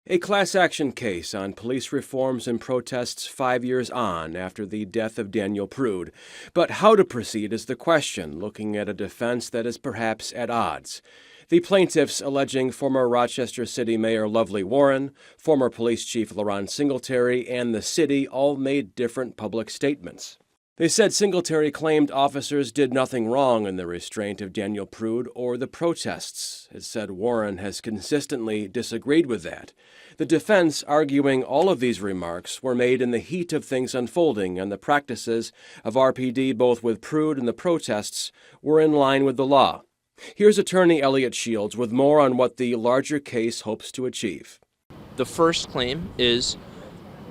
A class action case on police reforms and protests 5 years on after the death of Daniel Prude. But how to proceed is the question, looking at a defense that is perhaps at odds. The plaintiffs alleging former Rochester City Mayor Lovely Warren, former Police Chief La'ron Singletary, and the city all made different public statements. They said Singletary claimed officers did nothing wrong in the restraint of Daniel Prude or the protests. It said Warren has consistently disagreed with that. The defense arguing all of these remarks were made in the heat of things unfolding, and the practices of RPD both with Prude and the protests were in line with the law. Here's attorney Elliot Shields with more on what the larger case hopes to achieve. The first claim is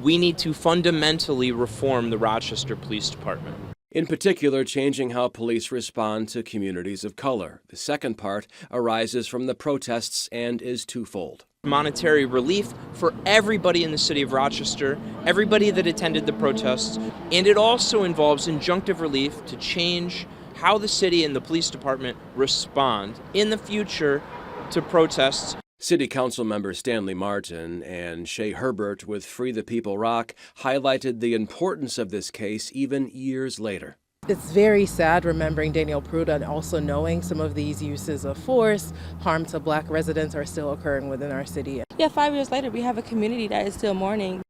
we need to fundamentally reform the Rochester Police Department. In particular, changing how police respond to communities of color. The second part arises from the protests and is twofold. Monetary relief for everybody in the city of Rochester, everybody that attended the protests, and it also involves injunctive relief to change how the city and the police department respond in the future to protests. City Council members Stanley Martin and Shea Herbert with Free the People Rock highlighted the importance of this case even years later. It's very sad remembering Daniel Prude and also knowing some of these uses of force, harm to Black residents are still occurring within our city. Yeah, 5 years later, we have a community that is still mourning.